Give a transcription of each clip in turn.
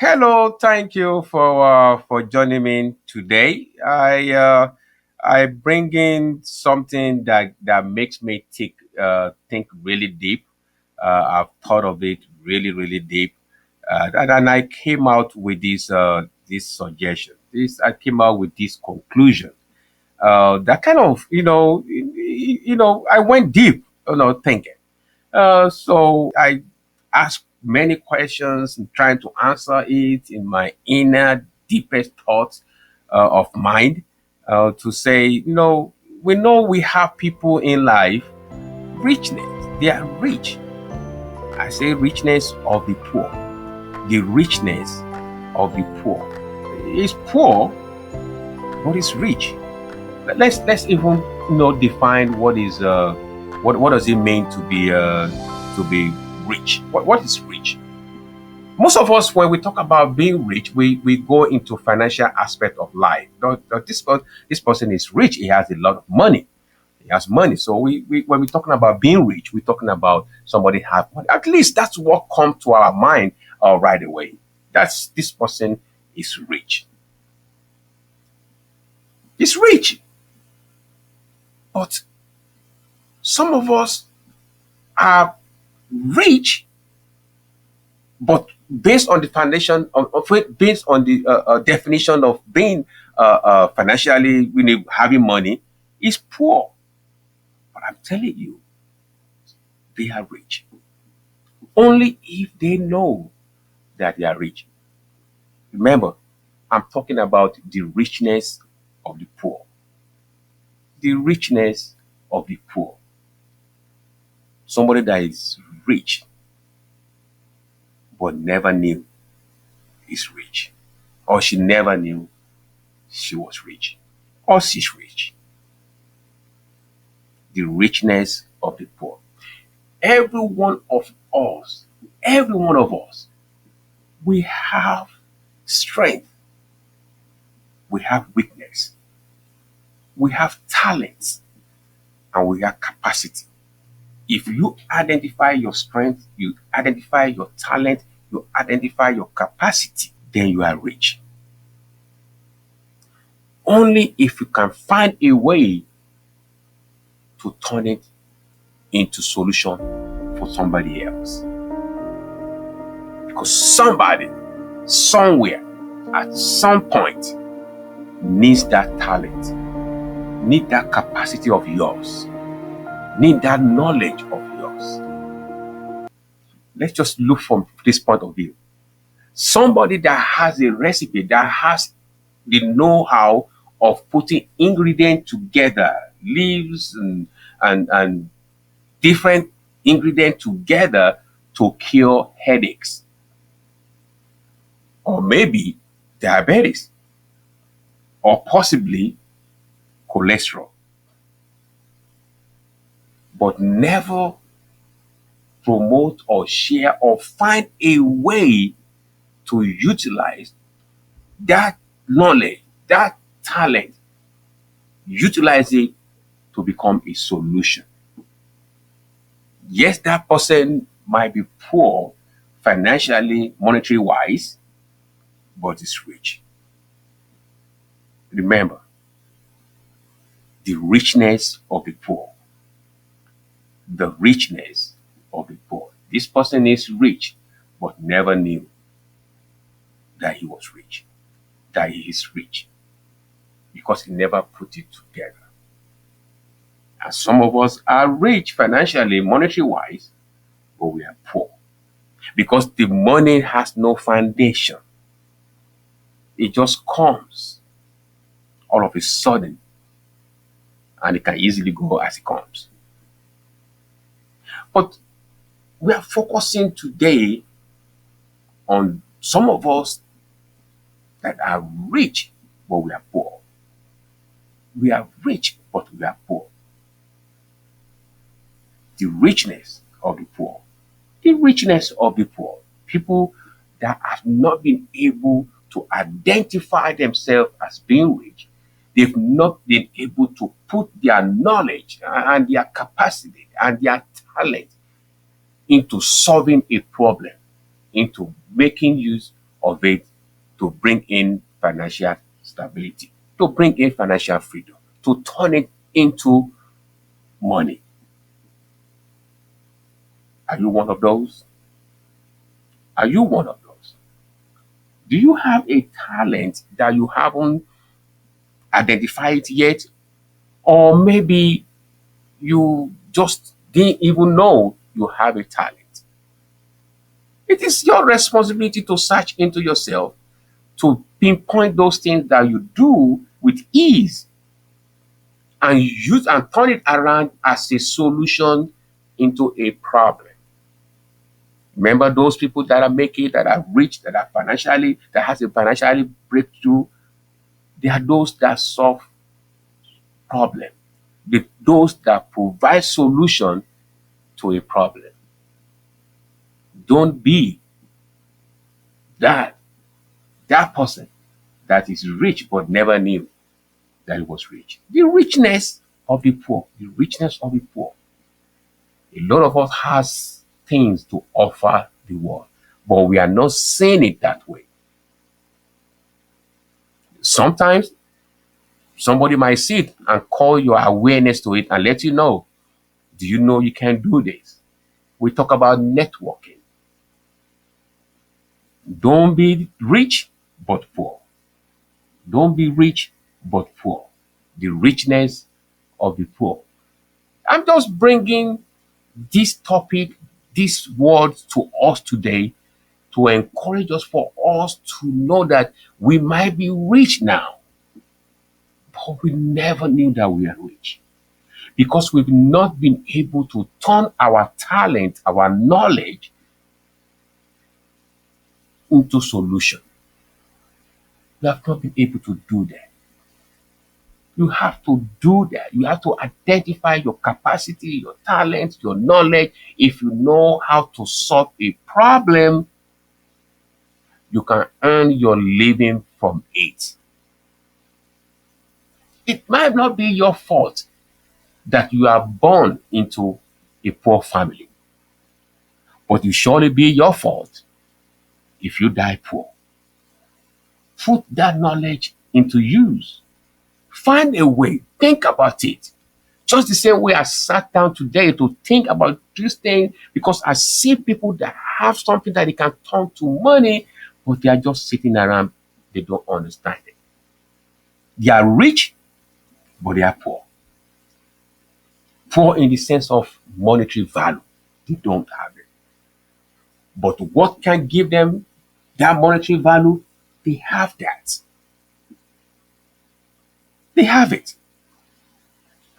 Hello, thank you for joining me today. I bring in something that makes me think really deep. I've thought of it really deep, and I came out with this suggestion. This I came out with this conclusion. That kind of I went deep, thinking. So I ask many questions and trying to answer it in my inner deepest thoughts of mind to say, we know we have people in life, richness, they are rich. I say richness of the poor, the richness of the poor. It's poor, but it's rich. Let's even define what is what does it mean to be rich. What is rich? Most of us, when we talk about being rich, we go into financial aspect of life. This person is rich, he has a lot of money, he has money. So we when we're talking about being rich, we're talking about somebody have money. At least that's what comes to our mind right away. That's this person is rich. He's rich. But some of us are rich, but based on the foundation of it, based on the definition of being financially, having money, is poor. But I'm telling you, they are rich only if they know that they are rich. Remember, I'm talking about the richness of the poor. The richness of the poor. Somebody that is rich but never knew is rich, or she never knew she was rich, or she's rich. The richness of the poor. Every one of us, every one of us, we have strength, we have weakness, we have talents, and we have capacity. If you identify your strength, you identify your talent, you identify your capacity, then you are rich. Only if you can find a way to turn it into solution for somebody else. Because somebody, somewhere, at some point, needs that talent, need that capacity of yours, need that knowledge of yours. Let's just look from this point of view. Somebody that has a recipe, that has the know-how of putting ingredients together, leaves and different ingredients together to cure headaches, or maybe diabetes, or possibly cholesterol, but never promote or share or find a way to utilize that knowledge, that talent, utilize it to become a solution. Yes, that person might be poor financially, monetary wise, but is rich. Remember, the richness of the poor. The richness of the poor. This person is rich, but never knew that he was rich, that he is rich, because he never put it together. And some of us are rich financially, monetary wise, but we are poor because the money has no foundation. It just comes all of a sudden, and it can easily go as it comes. But we are focusing today on some of us that are rich, but we are poor. We are rich, but we are poor. The richness of the poor. The richness of the poor. People that have not been able to identify themselves as being rich. They've not been able to put their knowledge and their capacity and their talent into solving a problem, into making use of it to bring in financial stability, to bring in financial freedom, to turn it into money. Are you one of those? Are you one of those? Do you have a talent that you haven't identified yet? Or maybe you just didn't even know you have a talent. It is your responsibility to search into yourself, to pinpoint those things that you do with ease and use and turn it around as a solution into a problem. Remember those people that are making, that are rich, that are financially, that has a financially breakthrough, they are those that solve problem. Those that provide solution to a problem. Don't be that that person that is rich but never knew that he was rich. The richness of the poor, the richness of the poor. A lot of us has things to offer the world, but we are not seeing it that way. Sometimes somebody might see it and call your awareness to it and let you know, do you know you can do this? We talk about networking. Don't be rich but poor. Don't be rich but poor. The richness of the poor. I'm just bringing this topic, this word to us today to encourage us, for us to know that we might be rich now, but we never knew that we are rich because we've not been able to turn our talent, our knowledge into solution. We have not been able to do that. You have to do that. You have to identify your capacity, your talent, your knowledge. If you know how to solve a problem, you can earn your living from it. It might not be your fault that you are born into a poor family, but it surely be your fault if you die poor. Put that knowledge into use. Find a way. Think about it. Just the same way I sat down today to think about this thing, because I see people that have something that they can turn to money, but they are just sitting around. They don't understand it. They are rich, but they are poor. Poor in the sense of monetary value. They don't have it. But what can give them that monetary value? They have that. They have it.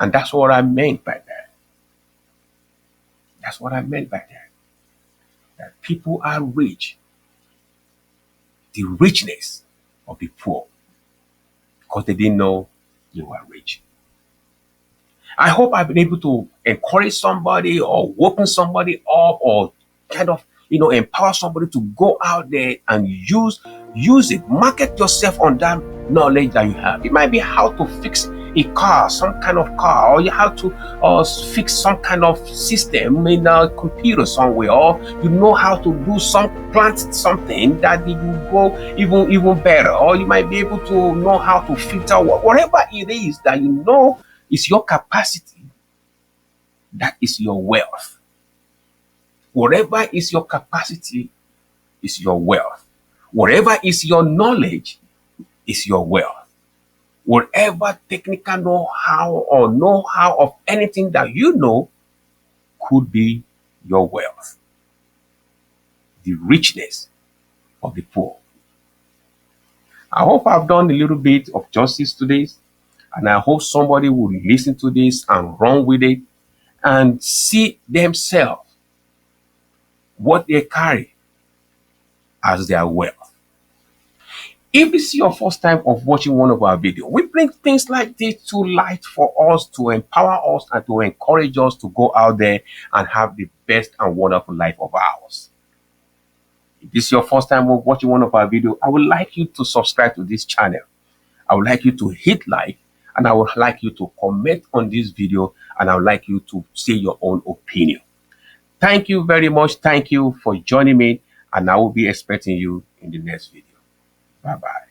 And that's what I meant by that. That's what I meant by that. That people are rich. The richness of the poor, because they didn't know they were rich. I hope I've been able to encourage somebody or open somebody up, or kind of, empower somebody to go out there and use it. Market yourself on that knowledge that you have. It might be how to fix a car, some kind of car, or you have to fix some kind of system in a computer somewhere, or you know how to do plant something that it will go even better, or you might be able to know how to filter whatever it is that you know is your capacity. That is your wealth. Whatever is your capacity is your wealth. Whatever is your knowledge is your wealth. Whatever technical know-how of anything that you know could be your wealth. The richness of the poor. I hope I've done a little bit of justice to this, and I hope somebody will listen to this and run with it and see themselves, what they carry as their wealth. If this is your first time of watching one of our videos, we bring things like this to light for us, to empower us and to encourage us to go out there and have the best and wonderful life of ours. If this is your first time of watching one of our videos, I would like you to subscribe to this channel. I would like you to hit like, and I would like you to comment on this video, and I would like you to say your own opinion. Thank you very much. Thank you for joining me. and I will be expecting you in the next video. Bye bye.